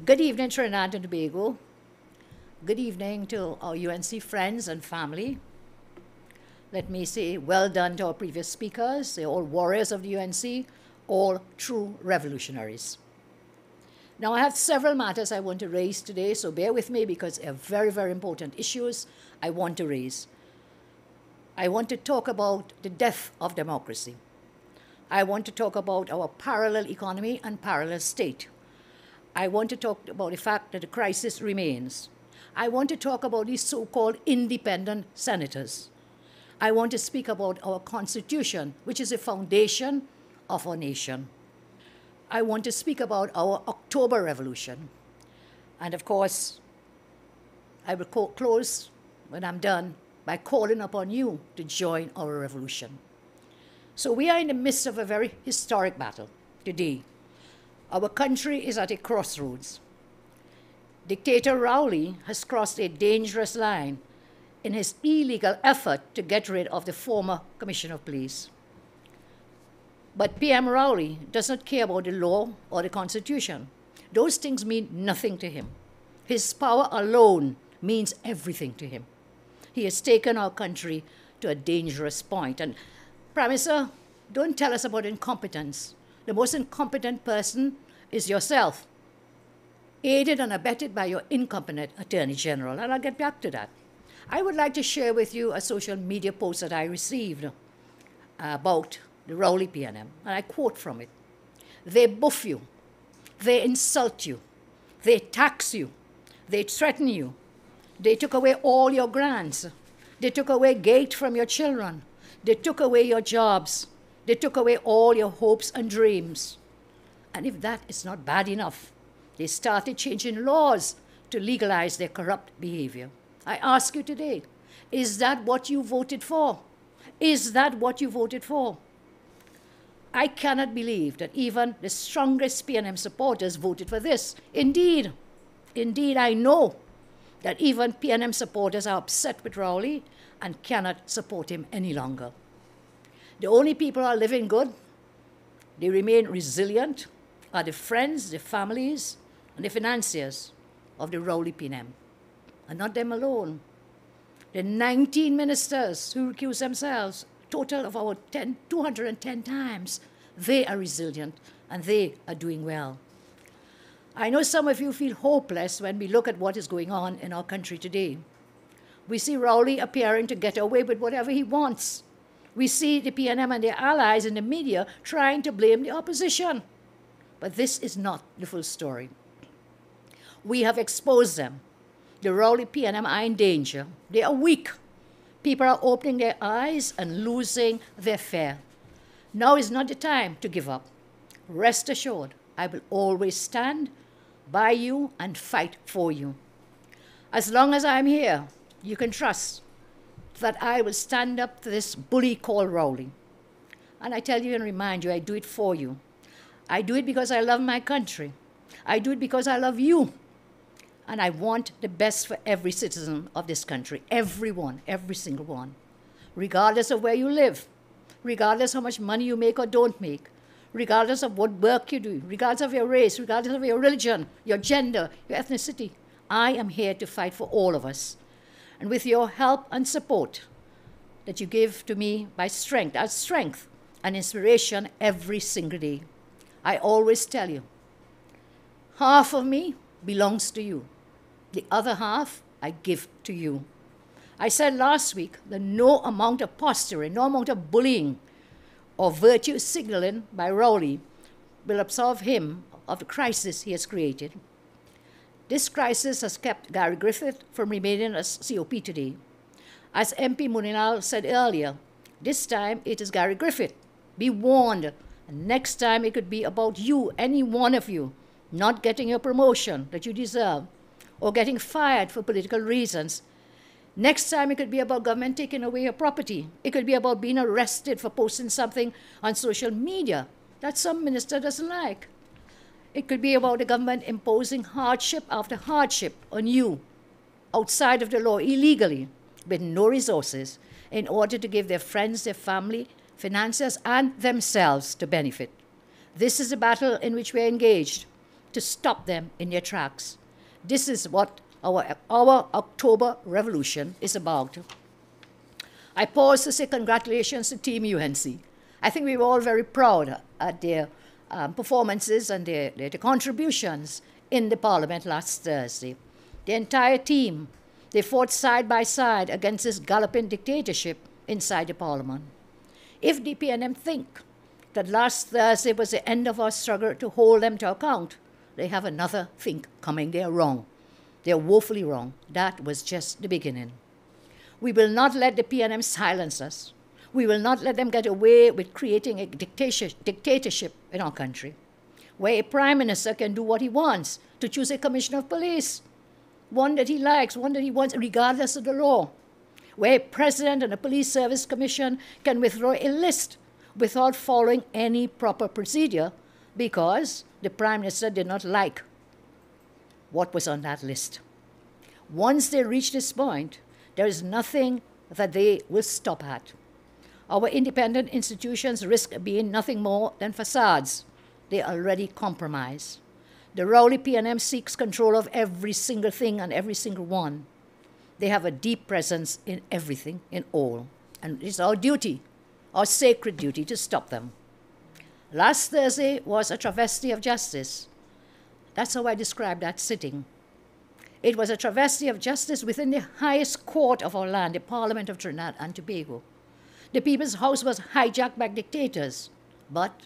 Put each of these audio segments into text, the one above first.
Good evening, Trinidad and Tobago. Good evening to our UNC friends and family. Let me say well done to our previous speakers. They're all warriors of the UNC, all true revolutionaries. Now, I have several matters I want to raise today, so bear with me because they're very, very important issues I want to raise. I want to talk about the death of democracy. I want to talk about our parallel economy and parallel state. I want to talk about the fact that the crisis remains. I want to talk about these so-called independent senators. I want to speak about our Constitution, which is the foundation of our nation. I want to speak about our October Revolution. And of course, I will close, when I'm done, by calling upon you to join our revolution. So we are in the midst of a very historic battle today. Our country is at a crossroads. Dictator Rowley has crossed a dangerous line in his illegal effort to get rid of the former Commissioner of Police. But PM Rowley does not care about the law or the Constitution. Those things mean nothing to him. His power alone means everything to him. He has taken our country to a dangerous point. And Prime Minister, don't tell us about incompetence. The most incompetent person is yourself, aided and abetted by your incompetent Attorney General, and I'll get back to that. I would like to share with you a social media post that I received about the Rowley PNM, and I quote from it. They buff you, they insult you, they tax you, they threaten you, they took away all your grants, they took away gate from your children, they took away your jobs, they took away all your hopes and dreams. And if that is not bad enough, they started changing laws to legalize their corrupt behavior. I ask you today, is that what you voted for? Is that what you voted for? I cannot believe that even the strongest PNM supporters voted for this. Indeed, I know that even PNM supporters are upset with Rowley and cannot support him any longer. The only people who are living good, they remain resilient, are the friends, the families, and the financiers of the Rowley PNM. And not them alone. The 19 ministers who recuse themselves, total of our 210 times, they are resilient and they are doing well. I know some of you feel hopeless when we look at what is going on in our country today. We see Rowley appearing to get away with whatever he wants. We see the PNM and their allies in the media trying to blame the opposition. But this is not the full story. We have exposed them. The Rowley PNM are in danger. They are weak. People are opening their eyes and losing their fear. Now is not the time to give up. Rest assured, I will always stand by you and fight for you. As long as I'm here, you can trust that I will stand up to this bully called Rowley. And I tell you and remind you, I do it for you. I do it because I love my country. I do it because I love you. And I want the best for every citizen of this country, everyone, every single one, regardless of where you live, regardless how much money you make or don't make, regardless of what work you do, regardless of your race, regardless of your religion, your gender, your ethnicity. I am here to fight for all of us. And with your help and support that you give to me by strength, as strength and inspiration every single day. I always tell you, half of me belongs to you. The other half I give to you. I said last week that no amount of posturing, no amount of bullying or virtue signaling by Rowley will absolve him of the crisis he has created. This crisis has kept Gary Griffith from remaining as COP today. As MP Muninal said earlier, this time it is Gary Griffith. Be warned. And next time it could be about you, any one of you, not getting your promotion that you deserve or getting fired for political reasons. Next time it could be about government taking away your property. It could be about being arrested for posting something on social media that some minister doesn't like. It could be about the government imposing hardship after hardship on you outside of the law illegally with no resources in order to give their friends, their family, financiers, and themselves to benefit. This is a battle in which we are engaged, to stop them in their tracks. This is what our October Revolution is about. I pause to say congratulations to Team UNC. I think we were all very proud at their performances and their contributions in the Parliament last Thursday. The entire team, they fought side by side against this galloping dictatorship inside the Parliament. If the PNM think that last Thursday was the end of our struggle to hold them to account, they have another think coming. They are wrong. They are woefully wrong. That was just the beginning. We will not let the PNM silence us. We will not let them get away with creating a dictatorship in our country, where a prime minister can do what he wants to choose a commissioner of police, one that he likes, one that he wants, regardless of the law, where a president and a police service commission can withdraw a list without following any proper procedure because the prime minister did not like what was on that list. Once they reach this point, there is nothing that they will stop at. Our independent institutions risk being nothing more than facades. They are already compromised. The Rowley PNM seeks control of every single thing and every single one. They have a deep presence in everything, in all. And it's our duty, our sacred duty, to stop them. Last Thursday was a travesty of justice. That's how I describe that sitting. It was a travesty of justice within the highest court of our land, the Parliament of Trinidad and Tobago. The People's House was hijacked by dictators, but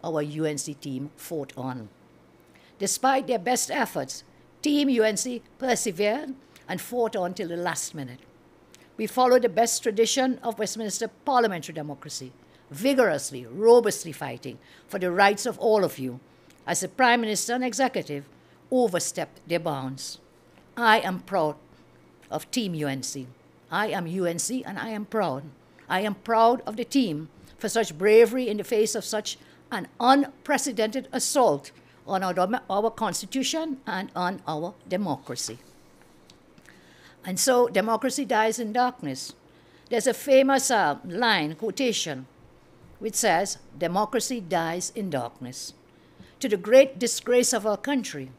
our UNC team fought on. Despite their best efforts, Team UNC persevered and fought on till the last minute. We followed the best tradition of Westminster parliamentary democracy, vigorously, robustly fighting for the rights of all of you, as the Prime Minister and Executive overstepped their bounds. I am proud of Team UNC. I am UNC and I am proud. I am proud of the team for such bravery in the face of such an unprecedented assault on our Constitution and on our democracy. And so democracy dies in darkness. There's a famous quotation, which says, democracy dies in darkness. To the great disgrace of our country,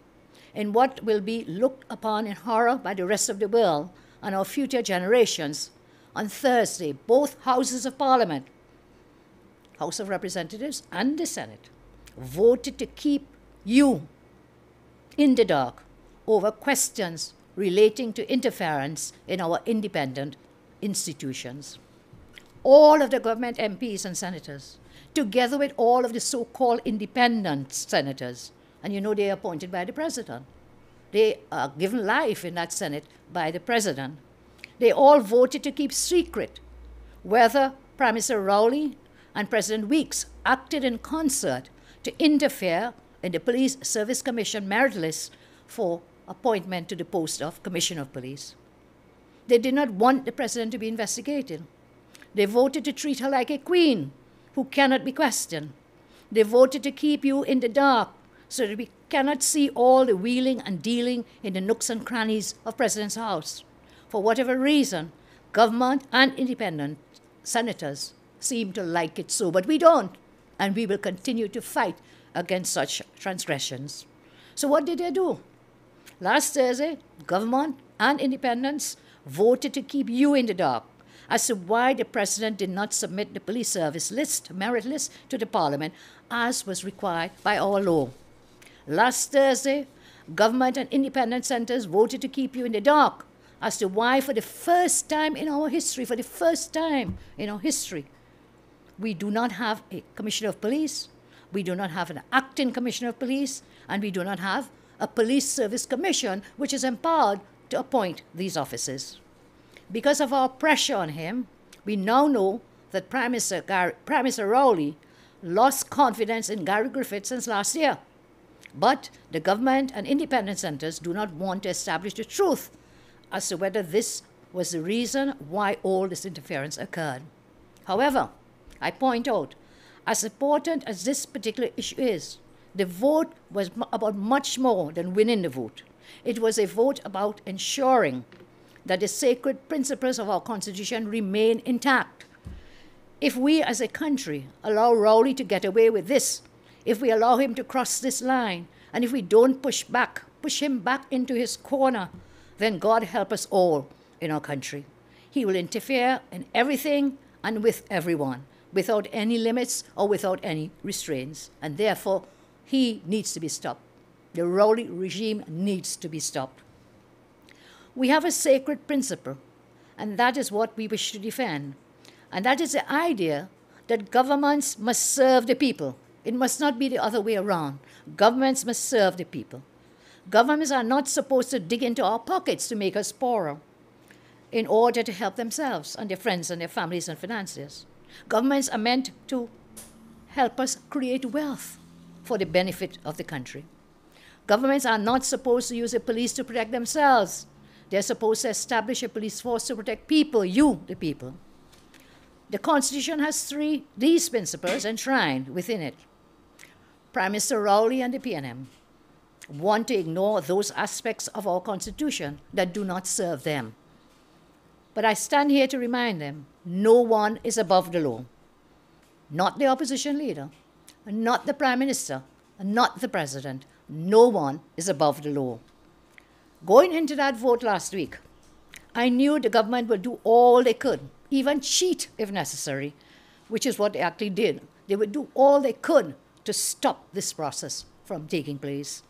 in what will be looked upon in horror by the rest of the world and our future generations, on Thursday, both houses of Parliament, House of Representatives and the Senate, voted to keep you in the dark over questions relating to interference in our independent institutions. All of the government MPs and senators, together with all of the so-called independent senators, and you know they are appointed by the president. They are given life in that Senate by the president. They all voted to keep secret whether Prime Minister Rowley and President Weeks acted in concert to interfere in the Police Service Commission merit list for appointment to the post of Commissioner of Police. They did not want the president to be investigated. They voted to treat her like a queen who cannot be questioned. They voted to keep you in the dark so that we cannot see all the wheeling and dealing in the nooks and crannies of President's house. For whatever reason, government and independent senators seem to like it so, but we don't, and we will continue to fight against such transgressions. So what did they do? Last Thursday, government and independents voted to keep you in the dark as to why the president did not submit the police service list, merit list, to the Parliament as was required by our law. Last Thursday, government and independent senators voted to keep you in the dark as to why, for the first time in our history, we do not have a commissioner of police, we do not have an acting commissioner of police, and we do not have a police service commission which is empowered to appoint these officers. Because of our pressure on him, we now know that Prime Minister Rowley lost confidence in Gary Griffith since last year. But the government and independent centers do not want to establish the truth as to whether this was the reason why all this interference occurred. However, I point out, as important as this particular issue is, the vote was about much more than winning the vote. It was a vote about ensuring that the sacred principles of our Constitution remain intact. If we as a country allow Rowley to get away with this, if we allow him to cross this line And if we don't push him back into his corner, then God help us all in our country. He will interfere in everything and with everyone, without any limits or without any restraints. And therefore, he needs to be stopped. The Rowley regime needs to be stopped. We have a sacred principle, and that is what we wish to defend. And that is the idea that governments must serve the people. It must not be the other way around. Governments must serve the people. Governments are not supposed to dig into our pockets to make us poorer in order to help themselves and their friends and their families and financiers. Governments are meant to help us create wealth for the benefit of the country. Governments are not supposed to use the police to protect themselves. They're supposed to establish a police force to protect people, you, the people. The Constitution has these principles enshrined within it. Prime Minister Rowley and the PNM want to ignore those aspects of our Constitution that do not serve them. But I stand here to remind them, no one is above the law. Not the opposition leader, not the Prime Minister, not the President. No one is above the law. Going into that vote last week, I knew the government would do all they could, even cheat if necessary, which is what they actually did. They would do all they could to stop this process from taking place.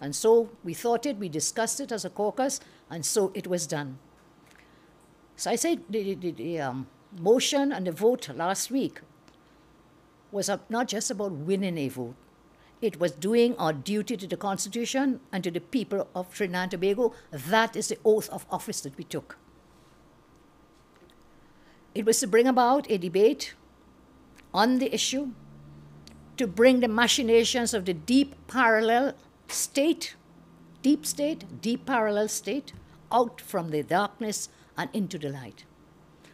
And so we thought it, we discussed it as a caucus, and so it was done. So I say the motion and the vote last week was not just about winning a vote. It was doing our duty to the Constitution and to the people of Trinidad and Tobago. That is the oath of office that we took. It was to bring about a debate on the issue, to bring the machinations of the deep parallel state, deep parallel state, out from the darkness and into the light.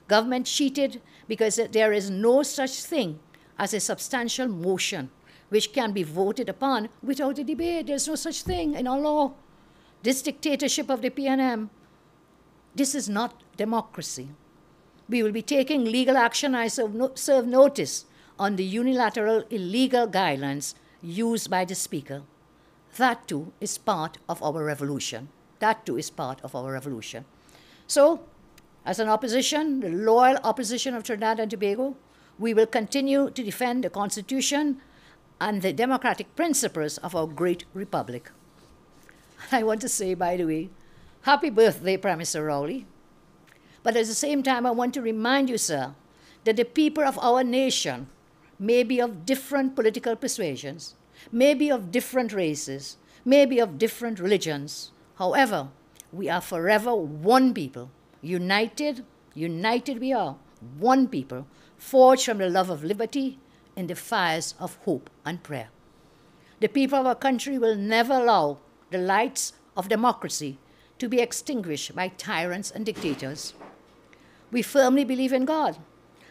Government cheated because there is no such thing as a substantial motion which can be voted upon without a debate. There's no such thing in our law. This dictatorship of the PNM, this is not democracy. We will be taking legal action. I serve notice on the unilateral illegal guidelines used by the Speaker. That too is part of our revolution. That too is part of our revolution. So, as an opposition, the loyal opposition of Trinidad and Tobago, we will continue to defend the Constitution and the democratic principles of our great republic. I want to say, by the way, happy birthday, Prime Minister Rowley. But at the same time, I want to remind you, sir, that the people of our nation may be of different political persuasions, may be of different races, may be of different religions. However, we are forever one people. United we are, one people, forged from the love of liberty in the fires of hope and prayer. The people of our country will never allow the lights of democracy to be extinguished by tyrants and dictators. We firmly believe in God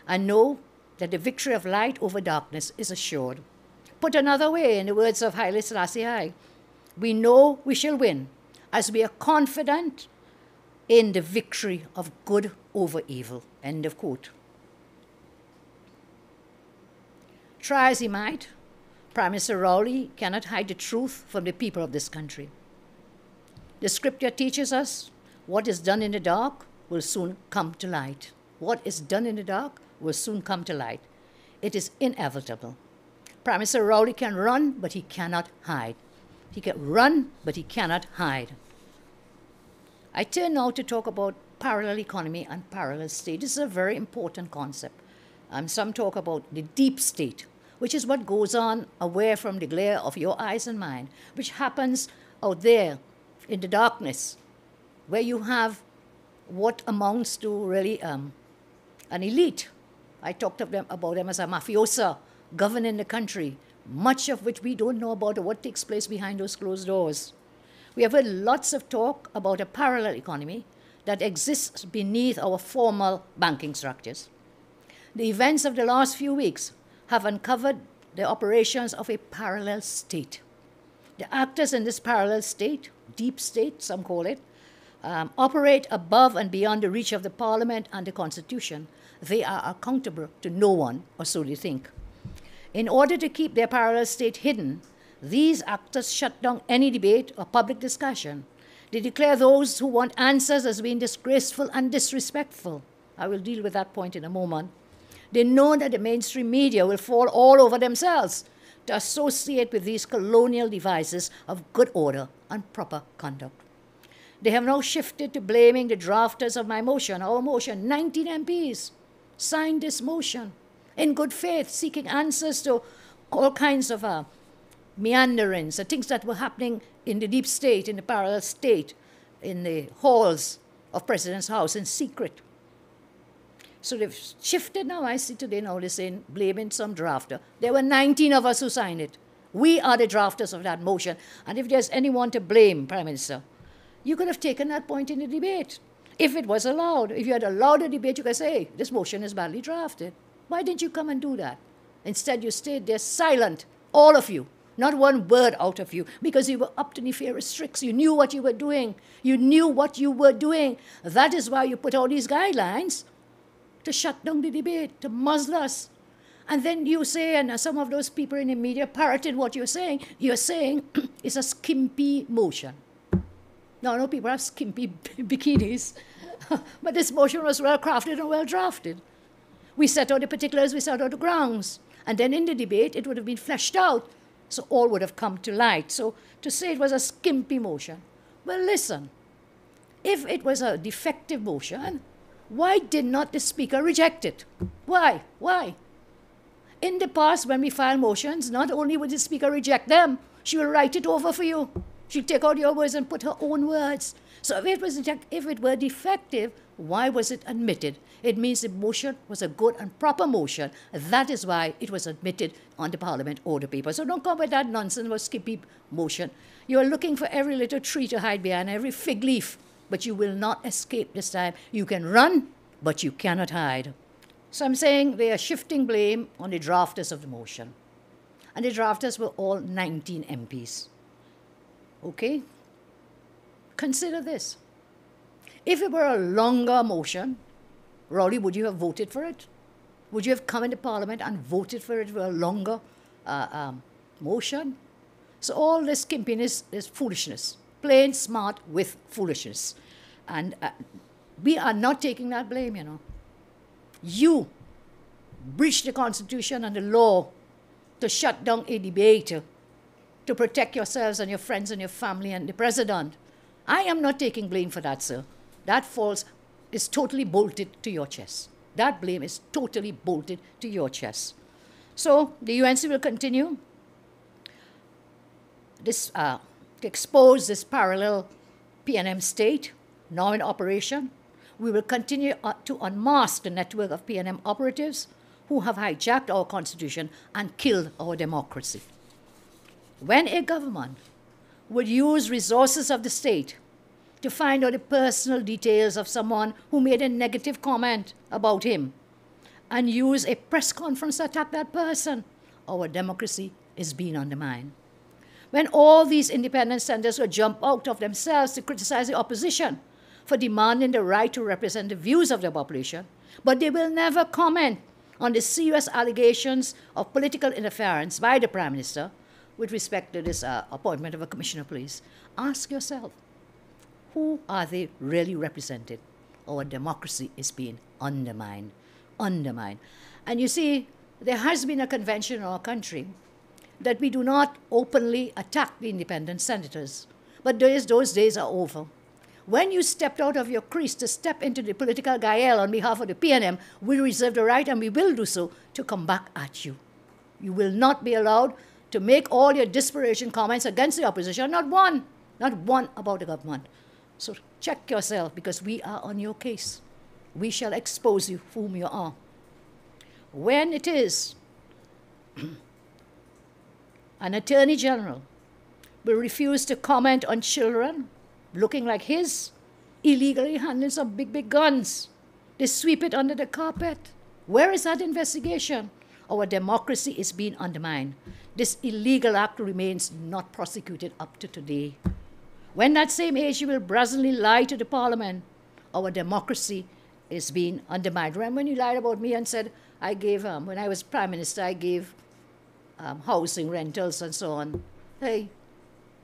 and know that the victory of light over darkness is assured. Put another way, in the words of Haile Selassie, we know we shall win as we are confident in the victory of good over evil. End of quote. Try as he might, Prime Minister Rowley cannot hide the truth from the people of this country. The scripture teaches us what is done in the dark will soon come to light. What is done in the dark will soon come to light. It is inevitable. Prime Minister Rowley can run, but he cannot hide. He can run, but he cannot hide. I turn now to talk about parallel economy and parallel state. This is a very important concept. Some talk about the deep state, which is what goes on away from the glare of your eyes and mine, which happens out there in the darkness, where you have what amounts to really an elite. I talked about them as a mafiosa governing the country, much of which we don't know about or what takes place behind those closed doors. We have heard lots of talk about a parallel economy that exists beneath our formal banking structures. The events of the last few weeks have uncovered the operations of a parallel state. The actors in this parallel state, deep state, some call it, operate above and beyond the reach of the Parliament and the Constitution. They are accountable to no one, or so they think. In order to keep their parallel state hidden, These actors shut down any debate or public discussion. They declare those who want answers as being disgraceful and disrespectful. I will deal with that point in a moment. They know that the mainstream media will fall all over themselves to associate with these colonial devices of good order and proper conduct. They have now shifted to blaming the drafters of my motion, our motion. 19 MPs signed this motion in good faith, seeking answers to all kinds of meanderings, the things that were happening in the deep state, in the parallel state, in the halls of President's house in secret. So they've shifted now. I see today now they're saying, blaming some drafter. There were 19 of us who signed it. We are the drafters of that motion. And if there's anyone to blame, Prime Minister, you could have taken that point in the debate. If it was allowed, if you had allowed a debate, you could say, hey, this motion is badly drafted. Why didn't you come and do that? Instead, you stayed there silent, all of you. Not one word out of you, because you were up to nefarious tricks. You knew what you were doing. You knew what you were doing. That is why you put all these guidelines to shut down the debate, to muzzle us. And then you say, and some of those people in the media parroted what you're saying it's a skimpy motion. No, people have skimpy bikinis. But this motion was well crafted and well drafted. We set out the particulars, we set out the grounds. And then in the debate, it would have been fleshed out. So all would have come to light. So to say it was a skimpy motion, well, listen, if it was a defective motion, why did not the Speaker reject it? Why? Why? In the past, when we file motions, not only would the Speaker reject them, she will write it over for you. She'll take out your words and put her own words. So if it were defective, why was it admitted? It means the motion was a good and proper motion. That is why it was admitted on the Parliament order paper. So don't come with that nonsense about skimpy motion. You are looking for every little tree to hide behind, every fig leaf, but you will not escape this time. You can run, but you cannot hide. So I'm saying they are shifting blame on the drafters of the motion. And the drafters were all 19 MPs. Okay? Consider this. If it were a longer motion, Rowley, would you have voted for it? Would you have come into Parliament and voted for it for a longer motion? So all this skimpiness is foolishness. Plain smart with foolishness. And we are not taking that blame, you know. You breached the Constitution and the law to shut down a debate, to protect yourselves and your friends and your family and the President. I am not taking blame for that, sir. That is totally bolted to your chest. That blame is totally bolted to your chest. So the UNC will continue this, to expose this parallel PNM state, now in operation. We will continue to unmask the network of PNM operatives who have hijacked our Constitution and killed our democracy. When a government would use resources of the state to find out the personal details of someone who made a negative comment about him and use a press conference to attack that person, our democracy is being undermined. When all these independent senators will jump out of themselves to criticize the opposition for demanding the right to represent the views of the population, but they will never comment on the serious allegations of political interference by the Prime Minister with respect to this appointment of a Commissioner of Police, ask yourself, who are they really represented? Our democracy is being undermined, undermined. And you see, there has been a convention in our country that we do not openly attack the independent senators. But those days are over. When you stepped out of your crease to step into the political guile on behalf of the PNM, we reserve the right, and we will do so, to come back at you. You will not be allowed to make all your desperation comments against the opposition, not one about the government. So check yourself, because we are on your case. We shall expose you for whom you are. When it is an Attorney General will refuse to comment on children looking like his, illegally handling some big, big guns, they sweep it under the carpet. Where is that investigation? Our democracy is being undermined. This illegal act remains not prosecuted up to today. When that same AG will brazenly lie to the Parliament, our democracy is being undermined. Remember when you lied about me and said, I gave, when I was Prime Minister, I gave housing rentals and so on Hey,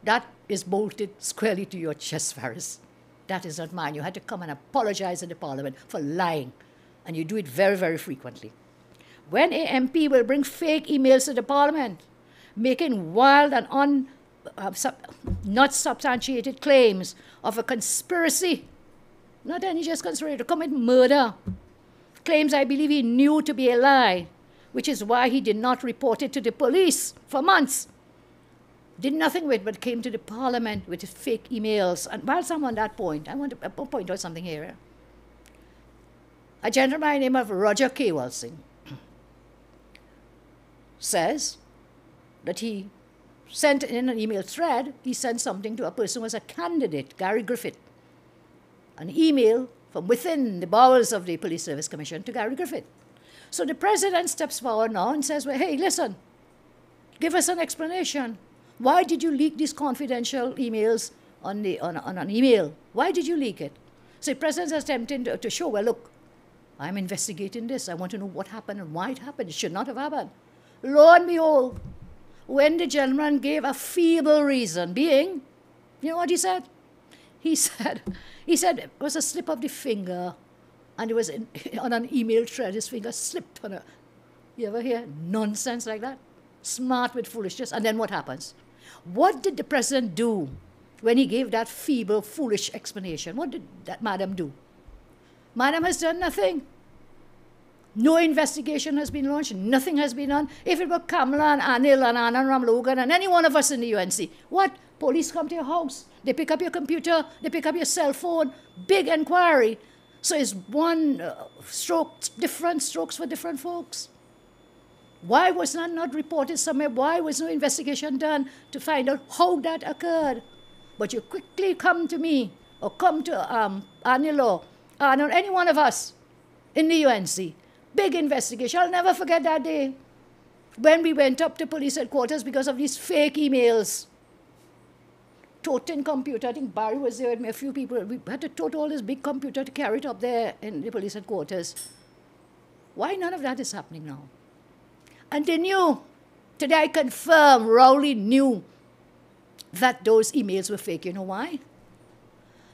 that is bolted squarely to your chest, Faris. That is not mine. You had to come and apologize in the parliament for lying. And you do it very, very frequently. When a MP will bring fake emails to the parliament, making wild and not substantiated claims of a conspiracy, not any just conspiracy, to commit murder, claims I believe he knew to be a lie, which is why he did not report it to the police for months. Did nothing with it, but came to the parliament with his fake emails. And whilst I'm on that point, I want to point out something here. A gentleman by the name of Roger K. Walsing says that he sent in an email thread, he sent something to a person who was a candidate, Gary Griffith. An email from within the bowels of the Police Service Commission to Gary Griffith. So the president steps forward now and says, well, hey, listen, give us an explanation. Why did you leak these confidential emails on an email? Why did you leak it? So the president is attempting to show, well, look, I'm investigating this. I want to know what happened and why it happened. It should not have happened. Lo and behold, when the gentleman gave a feeble reason, being, you know what he said? He said it was a slip of the finger, and it was on an email thread, his finger slipped on a, you ever hear nonsense like that? Smart with foolishness. And then what happens? What did the president do when he gave that feeble, foolish explanation? What did that madam do? Madam has done nothing. No investigation has been launched. Nothing has been done. If it were Kamla and Anil and Anand Ramlogan and any one of us in the UNC, what? Police come to your house. They pick up your computer. They pick up your cell phone. Big inquiry. So it's one stroke, different strokes for different folks. Why was that not reported somewhere? Why was no investigation done to find out how that occurred? But you quickly come to me or come to Anil or Anand, any one of us in the UNC. Big investigation. I'll never forget that day when we went up to police headquarters because of these fake emails. Toting computer. I think Barry was there with me, a few people. We had to tote all this big computer to carry it up there in the police headquarters. Why none of that is happening now? And they knew. Today I confirm Rowley knew that those emails were fake. You know why?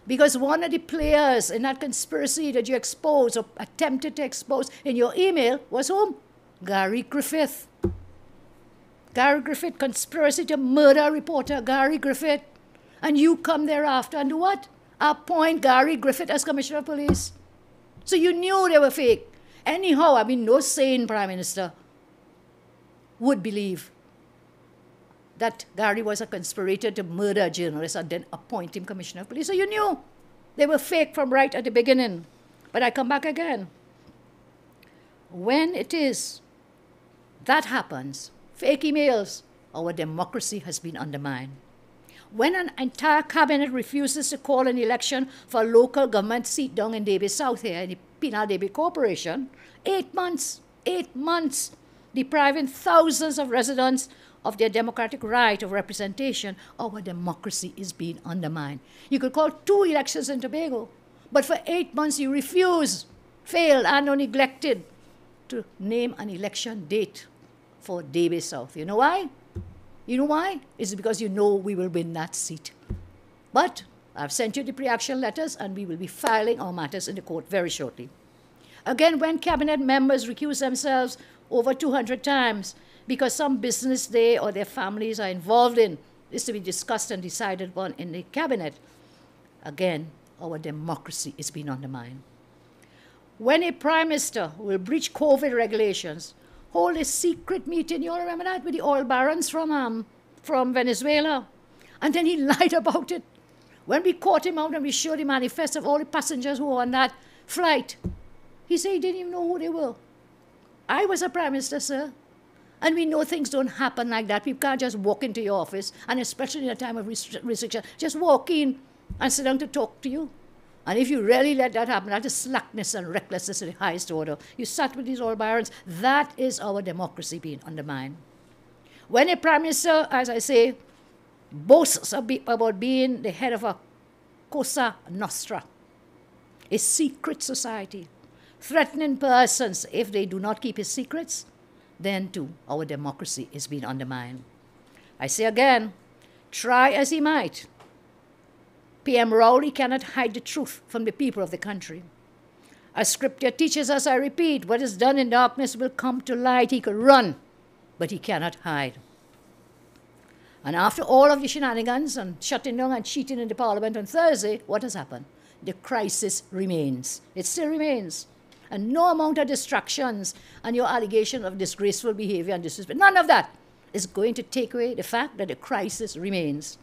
Because one of the players in that conspiracy that you exposed or attempted to expose in your email was whom? Gary Griffith. Gary Griffith, conspiracy to murder a reporter, Gary Griffith. And you come thereafter and do what? Appoint Gary Griffith as Commissioner of Police. So you knew they were fake. Anyhow, I mean, no sane Prime Minister would believe that Gary was a conspirator to murder a journalist and then appoint him Commissioner of Police. So you knew they were fake from right at the beginning. But I come back again. When it is that happens, fake emails, our democracy has been undermined. When an entire cabinet refuses to call an election for a local government seat down in Davis South here, in the Penal Davis Corporation, 8 months, depriving thousands of residents of their democratic right of representation, our democracy is being undermined. You could call 2 elections in Tobago, but for 8 months you refused, failed, and or neglected to name an election date for Davis South. You know why? You know why? It's because you know we will win that seat. But I've sent you the pre-action letters, and we will be filing our matters in the court very shortly. Again, when cabinet members recuse themselves over 200 times because some business they or their families are involved in is to be discussed and decided upon in the cabinet, again, our democracy is being undermined. When a prime minister will breach COVID regulations, hold a secret meeting, you all remember that, with the oil barons from Venezuela, and then he lied about it. When we caught him out and we showed the manifest of all the passengers who were on that flight, he said he didn't even know who they were. I was a prime minister, sir. And we know things don't happen like that. People can't just walk into your office, and especially in a time of restriction, just walk in and sit down to talk to you. And if you really let that happen, that is slackness and recklessness in the highest order. You sat with these oil barons. That is our democracy being undermined. When a prime minister, as I say, boasts about being the head of a Cosa Nostra, a secret society, threatening persons if they do not keep his secrets, then too our democracy is being undermined. I say again, Try as he might, PM Rowley cannot hide the truth from the people of the country. As scripture teaches us, I repeat, what is done in darkness will come to light. He could run, but he cannot hide. And after all of the shenanigans and shutting down and cheating in the parliament on Thursday, what has happened? The crisis remains. It still remains. And no amount of distractions and your allegation of disgraceful behavior and disrespect, none of that is going to take away the fact that the crisis remains.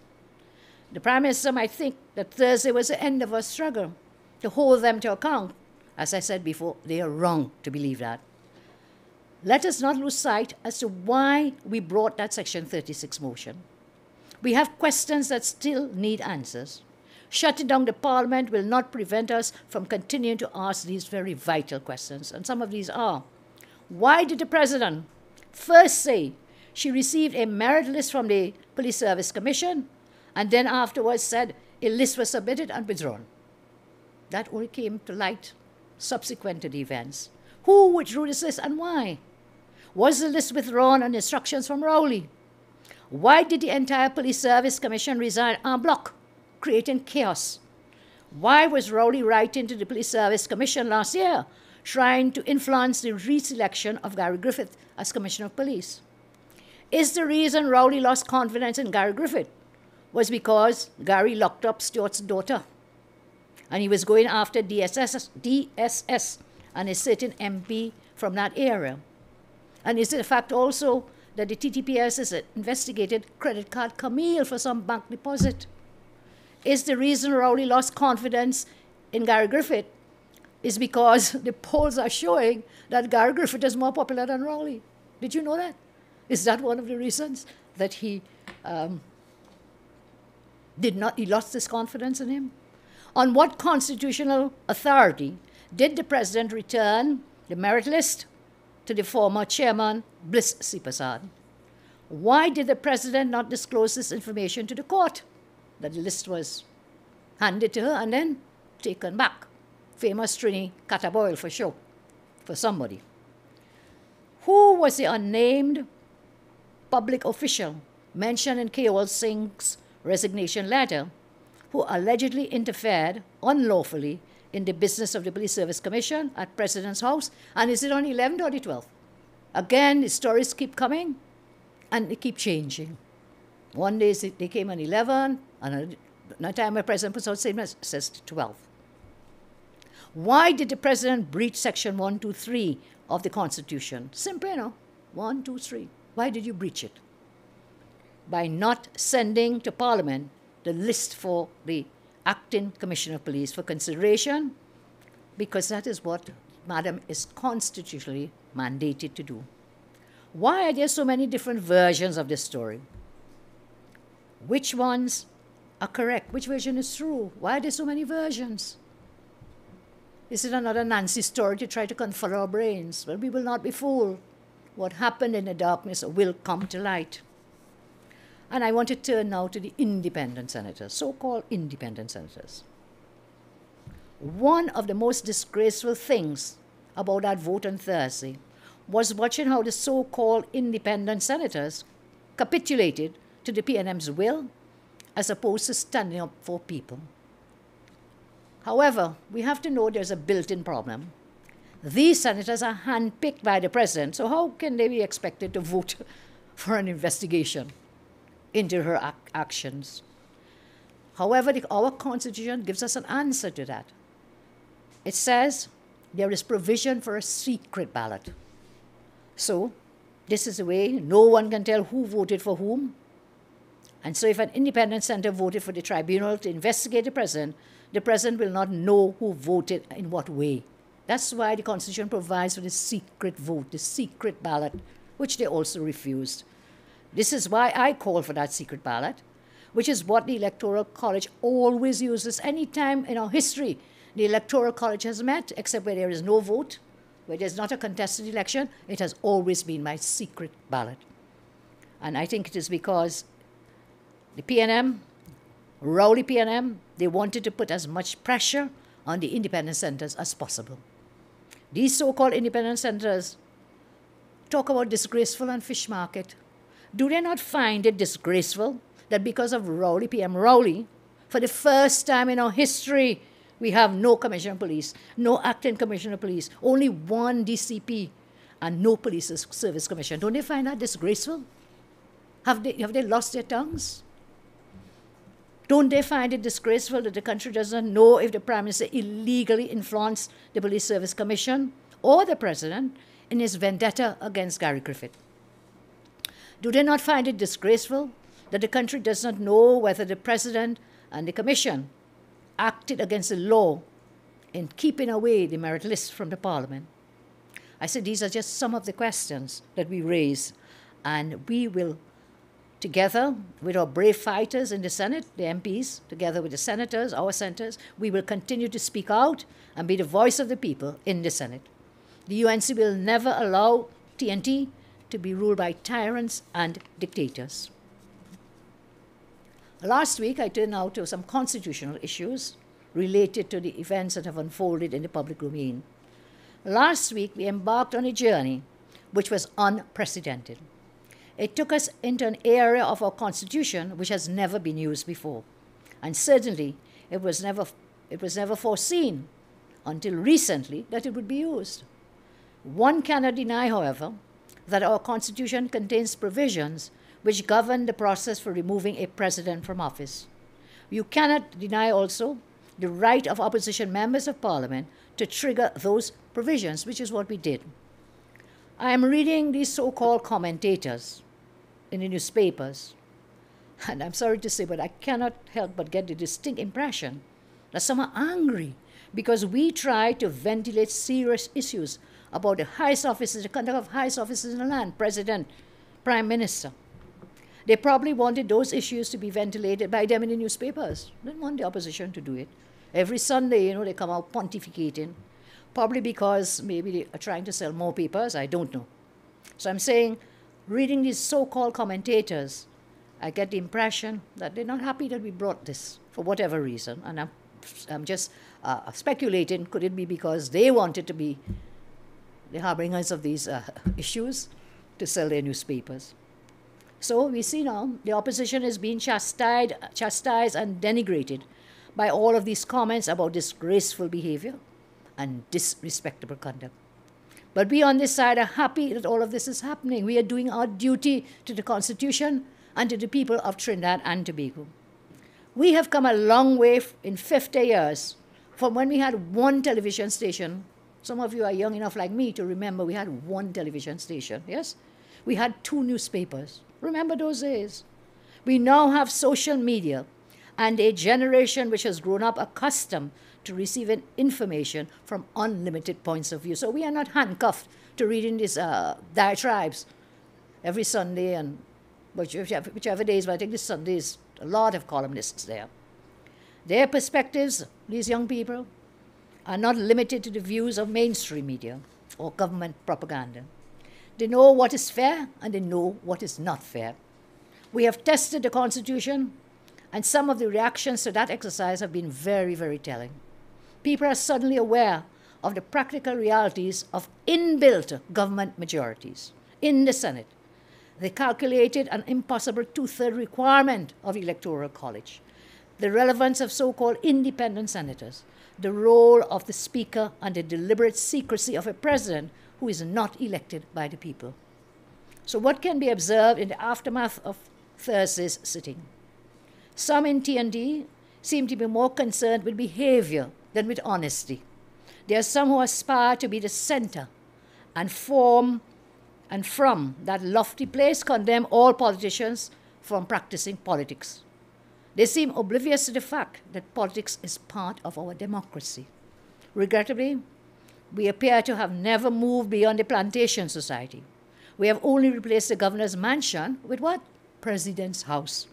The Prime Minister might think that Thursday was the end of our struggle to hold them to account. As I said before, they are wrong to believe that. Let us not lose sight as to why we brought that Section 36 motion. We have questions that still need answers. Shutting down the Parliament will not prevent us from continuing to ask these very vital questions. And some of these are, why did the President first say she received a merit list from the Police Service Commission and then afterwards said a list was submitted and withdrawn? That only came to light subsequent to the events. Who withdrew this list and why? Was the list withdrawn on instructions from Rowley? Why did the entire Police Service Commission resign en bloc, creating chaos? Why was Rowley writing to the Police Service Commission last year, trying to influence the re-selection of Gary Griffith as Commissioner of Police? Is the reason Rowley lost confidence in Gary Griffith was because Gary locked up Stuart's daughter and he was going after DSS and a certain MP from that area? And is it a fact also that the TTPS has investigated credit card Camille for some bank deposit? Is the reason Rowley lost confidence in Gary Griffith is because the polls are showing that Gary Griffith is more popular than Rowley? Did you know that? Is that one of the reasons that he lost his confidence in him? On what constitutional authority did the President return the merit list to the former chairman, Persad-Bissessar? Why did the President not disclose this information to the court, that the list was handed to her and then taken back? Famous Trini Cataboyle for sure, for somebody. Who was the unnamed public official mentioned in Kewal Singh's resignation letter who allegedly interfered unlawfully in the business of the Police Service Commission at President's house? And is it on 11th or the 12th? Again, the stories keep coming and they keep changing. One day they came on 11, and another time the President puts out statement says 12. Why did the President breach Section 123 of the Constitution? Simple, you know, 1, 2, 3. Why did you breach it? By not sending to Parliament the list for the Acting Commissioner of Police for consideration, because that is what Madam is constitutionally mandated to do. Why are there so many different versions of this story? Which ones are correct? Which version is true? Why are there so many versions? Is it another Nancy story to try to confound our brains? Well, we will not be fooled. What happened in the darkness will come to light. And I want to turn now to the independent senators, so-called independent senators. One of the most disgraceful things about that vote on Thursday was watching how the so-called independent senators capitulated to the PNM's will as opposed to standing up for people. However, we have to know there's a built-in problem. These senators are handpicked by the President, so how can they be expected to vote for an investigation into her actions? However, our Constitution gives us an answer to that. It says there is provision for a secret ballot. So, this is the way no one can tell who voted for whom. And so if an independent senator voted for the tribunal to investigate the President will not know who voted in what way. That's why the Constitution provides for the secret vote, the secret ballot, which they also refused. This is why I call for that secret ballot, which is what the Electoral College always uses. Any time in our history the Electoral College has met, except where there is no vote, where there's not a contested election, it has always been my secret ballot. And I think it is because the PNM, Rowley PNM, they wanted to put as much pressure on the independent senators as possible. These so-called independent senators talk about disgraceful and fish market. Do they not find it disgraceful that because of Rowley, PM Rowley, for the first time in our history, we have no commissioner of police, no acting commissioner of police, only one DCP, and no police service commission. Don't they find that disgraceful? Have they lost their tongues? Don't they find it disgraceful that the country doesn't know if the Prime Minister illegally influenced the Police Service Commission or the President in his vendetta against Gary Griffith? Do they not find it disgraceful that the country does not know whether the President and the Commission acted against the law in keeping away the merit list from the Parliament? I said these are just some of the questions that we raise, and we will, together with our brave fighters in the Senate, the MPs, together with the senators, our senators, we will continue to speak out and be the voice of the people in the Senate. The UNC will never allow TNT to be ruled by tyrants and dictators. Last week, I turned now to some constitutional issues related to the events that have unfolded in the public domain. Last week, we embarked on a journey which was unprecedented. It took us into an area of our Constitution which has never been used before. And certainly, it was never foreseen until recently that it would be used. One cannot deny, however, that our Constitution contains provisions which govern the process for removing a president from office. You cannot deny also the right of opposition members of Parliament to trigger those provisions, which is what we did. I am reading these so-called commentators in the newspapers, and I'm sorry to say, but I cannot help but get the distinct impression that some are angry because we try to ventilate serious issues about the highest offices, the conduct of highest offices in the land, President, Prime Minister. They probably wanted those issues to be ventilated by them in the newspapers. They didn't want the opposition to do it. Every Sunday, they come out pontificating, probably because maybe they are trying to sell more papers, I don't know. So I'm saying, reading these so-called commentators, I get the impression that they're not happy that we brought this for whatever reason. And I'm just speculating, could it be because they wanted to be the harbingers of these issues to sell their newspapers? So we see now the opposition is being chastised and denigrated by all of these comments about disgraceful behavior and disrespectable conduct. But we on this side are happy that all of this is happening. We are doing our duty to the Constitution and to the people of Trinidad and Tobago. We have come a long way in 50 years from when we had one television station. Some of you are young enough like me to remember we had one television station, yes? We had 2 newspapers. Remember those days? We now have social media and a generation which has grown up accustomed to receiving information from unlimited points of view. So we are not handcuffed to reading these diatribes every Sunday, and whichever days, but I think this Sunday is a lot of columnists there. Their perspectives, these young people, are not limited to the views of mainstream media or government propaganda. They know what is fair and they know what is not fair. We have tested the Constitution, and some of the reactions to that exercise have been very, very telling. People are suddenly aware of the practical realities of inbuilt government majorities in the Senate. They calculated an impossible 2/3 requirement of Electoral College, the relevance of so-called independent senators, the role of the Speaker, and the deliberate secrecy of a president who is not elected by the people. So what can be observed in the aftermath of Thursday's sitting? Some in TND seem to be more concerned with behavior than with honesty. There are some who aspire to be the center and from that lofty place condemn all politicians from practicing politics. They seem oblivious to the fact that politics is part of our democracy. Regrettably, we appear to have never moved beyond the plantation society. We have only replaced the governor's mansion with what? President's house.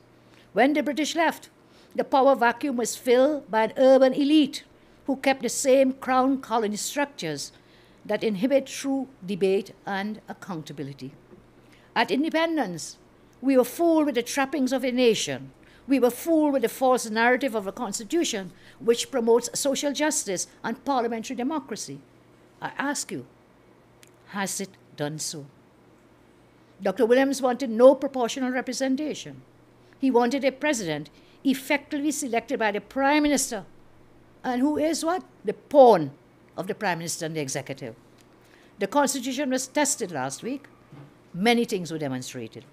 When the British left, the power vacuum was filled by an urban elite who kept the same crown colony structures that inhibit true debate and accountability. At independence, we were fooled with the trappings of a nation. We were fooled with the false narrative of a constitution which promotes social justice and parliamentary democracy. I ask you, has it done so? Dr. Williams wanted no proportional representation. He wanted a president effectively selected by the Prime Minister, and who is what? The pawn of the Prime Minister and the executive. The Constitution was tested last week. Many things were demonstrated.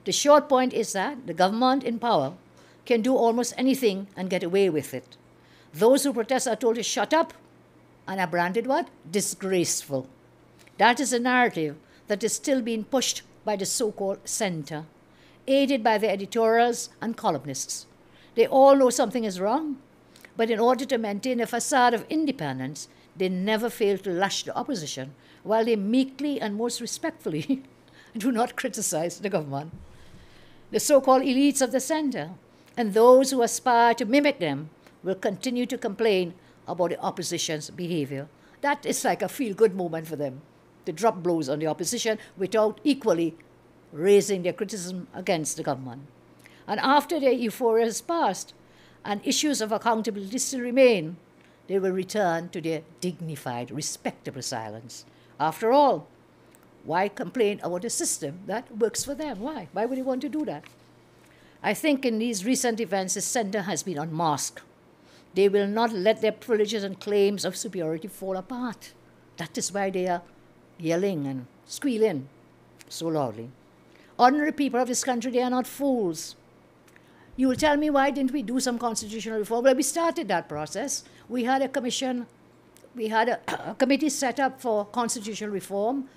The short point is that the government in power can do almost anything and get away with it. Those who protest are told to shut up and are branded what? Disgraceful. That is a narrative that is still being pushed by the so-called center, aided by the editorials and columnists. They all know something is wrong, but in order to maintain a facade of independence, they never fail to lash the opposition, while they meekly and most respectfully do not criticize the government. The so-called elites of the center and those who aspire to mimic them will continue to complain about the opposition's behavior. That is like a feel-good moment for them, to drop blows on the opposition without equally raising their criticism against the government. And after their euphoria has passed and issues of accountability still remain, they will return to their dignified, respectable silence. After all, why complain about a system that works for them? Why? Why would they want to do that? I think in these recent events, the center has been unmasked. They will not let their privileges and claims of superiority fall apart. That is why they are yelling and squealing so loudly. Ordinary people of this country, they are not fools. You will tell me, why didn't we do some constitutional reform? Well, we started that process. We had a commission, we had a committee set up for constitutional reform,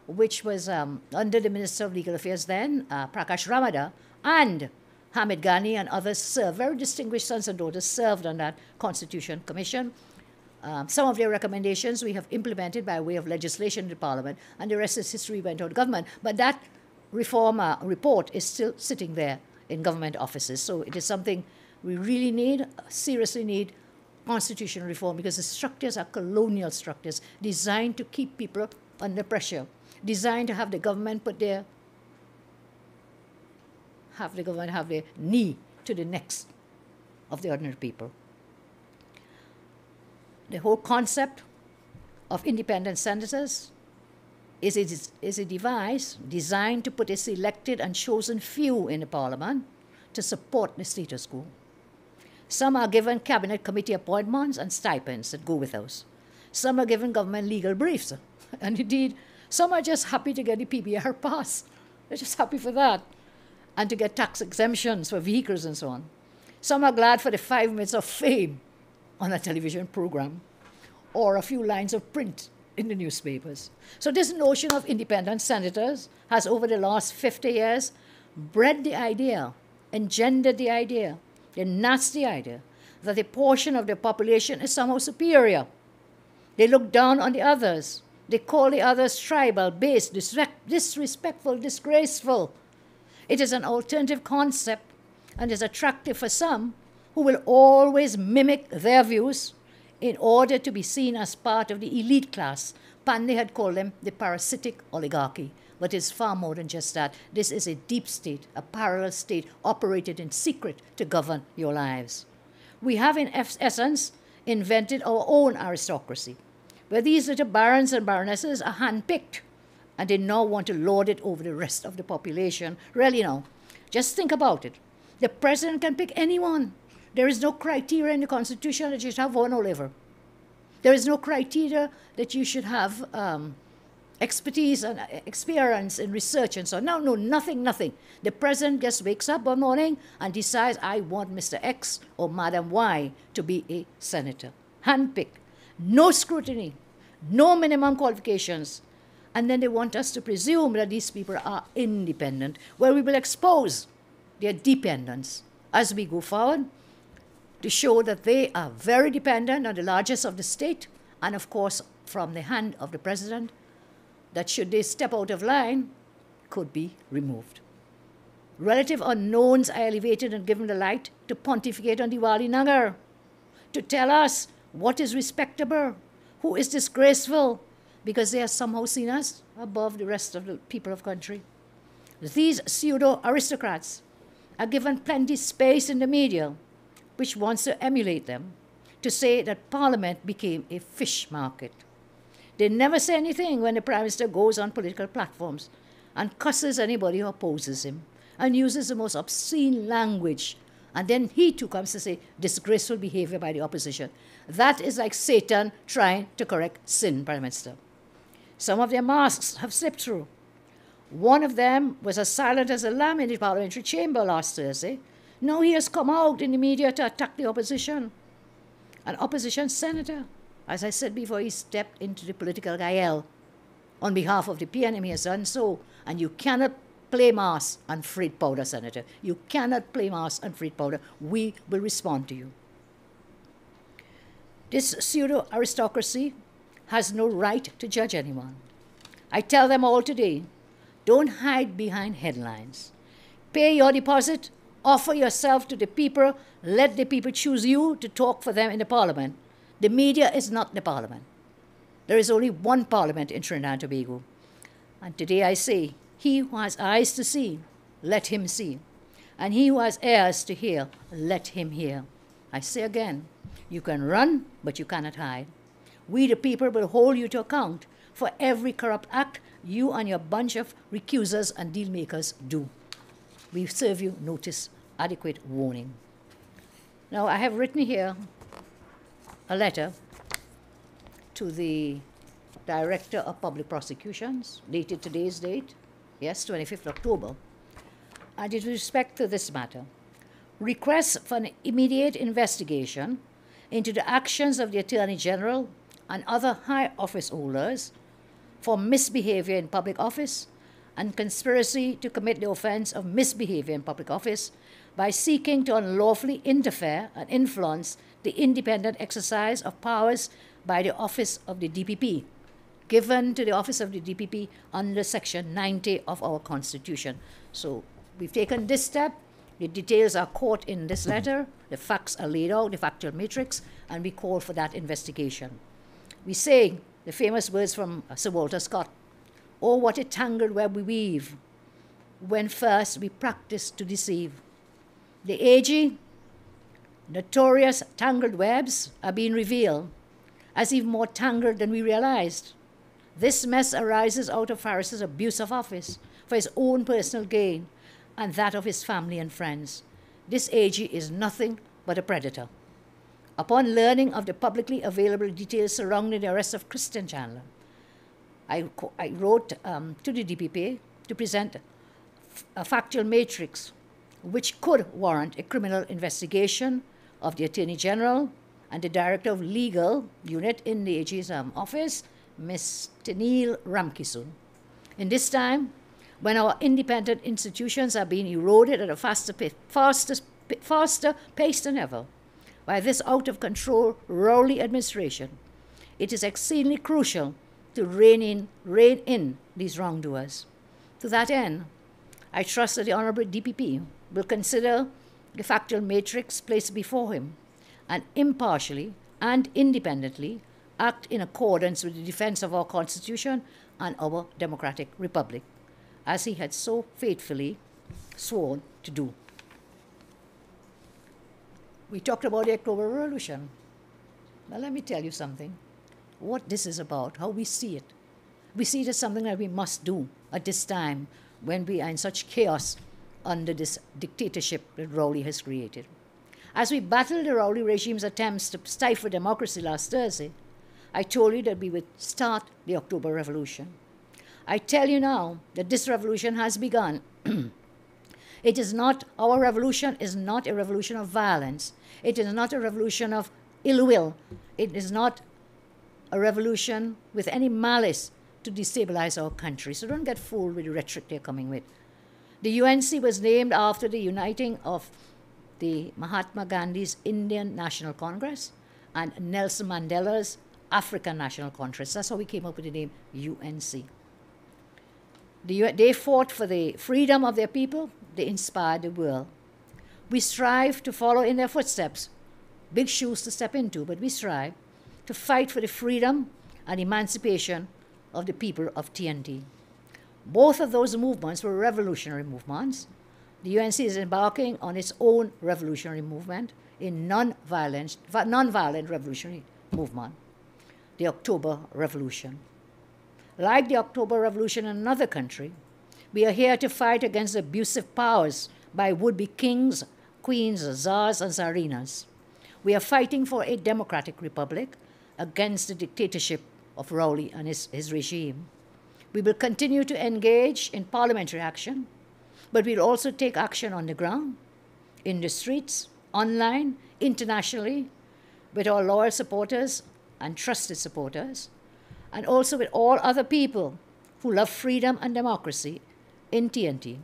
which was under the Minister of Legal Affairs then, Prakash Ramada, and Hamid Ghani and others served, very distinguished sons and daughters served on that Constitution Commission. Some of their recommendations we have implemented by way of legislation in the Parliament, and the rest is history, went out of government. But that reform report is still sitting there in government offices. So it is something we really need, seriously need, constitutional reform, because the structures are colonial structures designed to keep people under pressure, designed to have the government put their have their knee to the necks of the ordinary people. The whole concept of independent senators is a device designed to put a selected and chosen few in the parliament to support the status quo. Some are given cabinet committee appointments and stipends that go with those. Some are given government legal briefs. And indeed, some are just happy to get the PBR pass. They're just happy for that. And to get tax exemptions for vehicles and so on. Some are glad for the 5 minutes of fame on a television program or a few lines of print in the newspapers. So this notion of independent senators has, over the last 50 years, bred the idea, engendered the idea, the nasty idea, that a portion of the population is somehow superior. They look down on the others. They call the others tribal, base, disrespectful, disgraceful. It is an alternative concept and is attractive for some who will always mimic their views in order to be seen as part of the elite class. Pandey had called them the parasitic oligarchy, but it's far more than just that. This is a deep state, a parallel state operated in secret to govern your lives. We have in essence invented our own aristocracy, where these little barons and baronesses are handpicked, and they now want to lord it over the rest of the population. Really now, just think about it. The president can pick anyone. There is no criteria in the Constitution that you should have one Oliver. There is no criteria that you should have expertise and experience in research and so on. No, nothing. The president just wakes up one morning and decides, I want Mr. X or Madam Y to be a senator. Handpicked. No scrutiny. No minimum qualifications. And then they want us to presume that these people are independent. Well, we will expose their dependence as we go forward to show that they are very dependent on the largest of the state and, of course, from the hand of the president, that should they step out of line, could be removed. Relative unknowns are elevated and given the light to pontificate on Diwali Nagar, to tell us what is respectable, who is disgraceful, because they are somehow seen as above the rest of the people of the country. These pseudo-aristocrats are given plenty space in the media, which wants to emulate them, to say that Parliament became a fish market. They never say anything when the Prime Minister goes on political platforms and cusses anybody who opposes him. and uses the most obscene language. And then he too comes to say disgraceful behavior by the opposition. That is like Satan trying to correct sin, Prime Minister. Some of their masks have slipped through. One of them was as silent as a lamb in the parliamentary chamber last Thursday. Now he has come out in the media to attack the opposition. An opposition senator, as I said before, he stepped into the political gael on behalf of the PNM. He has done so. And you cannot play mass on Freight powder, Senator. You cannot play mass on Freight powder. We will respond to you. This pseudo-aristocracy has no right to judge anyone. I tell them all today, don't hide behind headlines. Pay your deposit, offer yourself to the people, let the people choose you to talk for them in the parliament. The media is not the parliament. There is only one parliament in Trinidad and Tobago. And today I say, he who has eyes to see, let him see. And he who has ears to hear, let him hear. I say again, you can run, but you cannot hide. We the people will hold you to account for every corrupt act you and your bunch of recusers and deal makers do. We serve you notice, adequate warning. Now, I have written here a letter to the Director of Public Prosecutions, dated today's date, yes, 25th October, and with respect to this matter, requests for an immediate investigation into the actions of the Attorney General and other high office holders for misbehavior in public office and conspiracy to commit the offense of misbehavior in public office by seeking to unlawfully interfere and influence the independent exercise of powers by the office of the DPP, given to the office of the DPP under Section 90 of our Constitution. So we've taken this step. The details are caught in this letter. The facts are laid out, the factual matrix, and we call for that investigation. We say the famous words from Sir Walter Scott, "Oh, what a tangled web we weave when first we practice to deceive." The AG, notorious tangled webs are being revealed as even more tangled than we realized. This mess arises out of Farris's abuse of office for his own personal gain and that of his family and friends. This AG is nothing but a predator. Upon learning of the publicly available details surrounding the arrest of Christian Chandler, I wrote to the DPP to present a factual matrix which could warrant a criminal investigation of the Attorney General and the Director of Legal Unit in the AG's office, Ms. Tenille Ramkissoon. In this time, when our independent institutions are being eroded at a faster pace than ever by this out-of-control rowdy administration, it is exceedingly crucial to rein in these wrongdoers. To that end, I trust that the Honourable DPP will consider the factual matrix placed before him and impartially and independently act in accordance with the defense of our Constitution and our democratic republic, as he had so faithfully sworn to do. We talked about the October Revolution. Now let me tell you something. What this is about, how we see it. We see it as something that we must do at this time when we are in such chaos under this dictatorship that Rowley has created. As we battled the Rowley regime's attempts to stifle democracy last Thursday, I told you that we would start the October Revolution. I tell you now that this revolution has begun. It is not, our revolution is not a revolution of violence. It is not a revolution of ill will. It is not a revolution with any malice to destabilize our country. So don't get fooled with the rhetoric they're coming with. The UNC was named after the uniting of the Mahatma Gandhi's Indian National Congress and Nelson Mandela's African National Congress. That's how we came up with the name UNC. They fought for the freedom of their people. They inspired the world. We strive to follow in their footsteps. Big shoes to step into, but we strive to fight for the freedom and emancipation of the people of TNT. Both of those movements were revolutionary movements. The UNC is embarking on its own revolutionary movement, a non-violent revolutionary movement, the October Revolution. Like the October Revolution in another country, We are here to fight against the abusive powers by would-be kings, queens, czars, and tsarinas. We are fighting for a democratic republic against the dictatorship of Rowley and his regime. We will continue to engage in parliamentary action, but we'll also take action on the ground, in the streets, online, internationally, with our loyal supporters and trusted supporters, and also with all other people who love freedom and democracy in TNT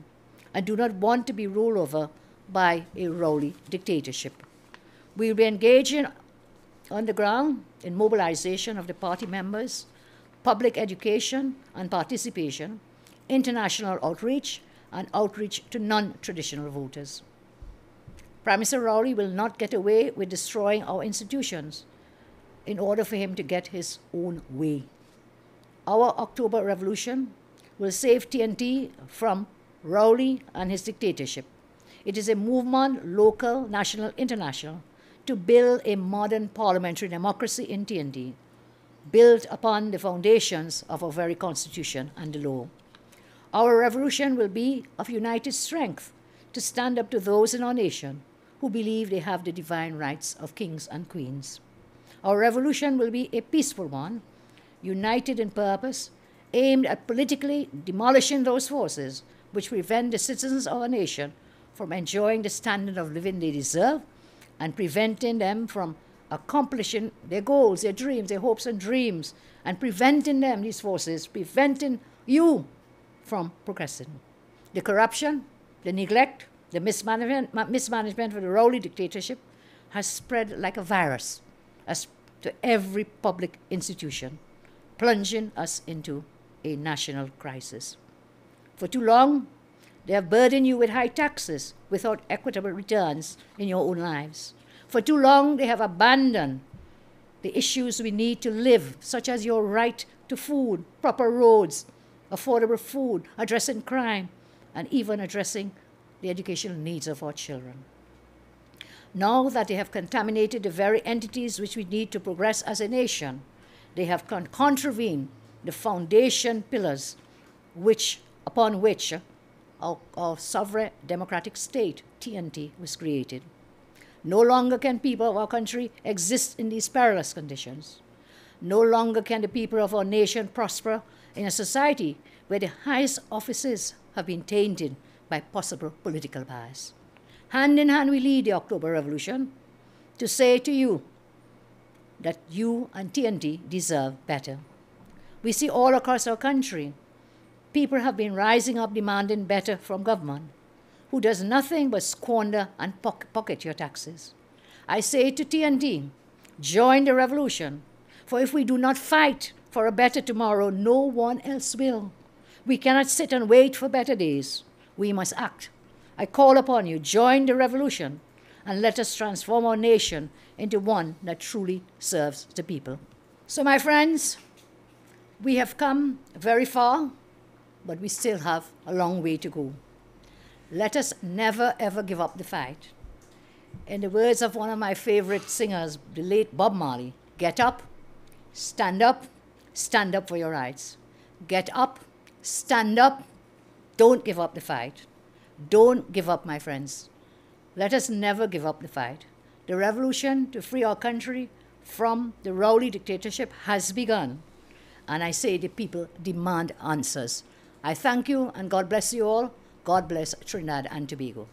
and do not want to be ruled over by a Rowley dictatorship. We will be engaging on the ground in mobilization of the party members, public education and participation, international outreach, and outreach to non-traditional voters. Prime Minister Rowley will not get away with destroying our institutions in order for him to get his own way. Our October Revolution will save TNT from Rowley and his dictatorship. It is a movement, local, national, international, to build a modern parliamentary democracy in TNT, built upon the foundations of our very Constitution and the law. Our revolution will be of united strength to stand up to those in our nation who believe they have the divine rights of kings and queens. Our revolution will be a peaceful one, united in purpose, aimed at politically demolishing those forces which prevent the citizens of our nation from enjoying the standard of living they deserve and preventing them from accomplishing their goals, their dreams, their hopes and dreams, and preventing them, these forces, preventing you from progressing. The corruption, the neglect, the mismanagement of the Rowley dictatorship has spread like a virus to every public institution, plunging us into a national crisis. For too long, they have burdened you with high taxes without equitable returns in your own lives. For too long, they have abandoned the issues we need to live, such as your right to food, proper roads, affordable food, addressing crime, and even addressing the educational needs of our children. Now that they have contaminated the very entities which we need to progress as a nation, they have contravened the foundation pillars upon which our sovereign democratic state, TNT, was created. No longer can people of our country exist in these perilous conditions. No longer can the people of our nation prosper in a society where the highest offices have been tainted by possible political bias. Hand in hand, we lead the October Revolution to say to you that you and TNT deserve better. We see all across our country, people have been rising up demanding better from government, who does nothing but squander and pocket your taxes. I say to TNT, join the revolution, for if we do not fight for a better tomorrow, no one else will. We cannot sit and wait for better days. We must act. I call upon you, join the revolution, and let us transform our nation into one that truly serves the people. So, my friends, we have come very far, but we still have a long way to go. Let us never, ever give up the fight. In the words of one of my favorite singers, the late Bob Marley, get up, stand up for your rights. Get up, stand up, don't give up the fight. Don't give up, my friends. Let us never give up the fight. The revolution to free our country from the Rowley dictatorship has begun. And I say the people demand answers. I thank you and God bless you all. God bless Trinidad and Tobago.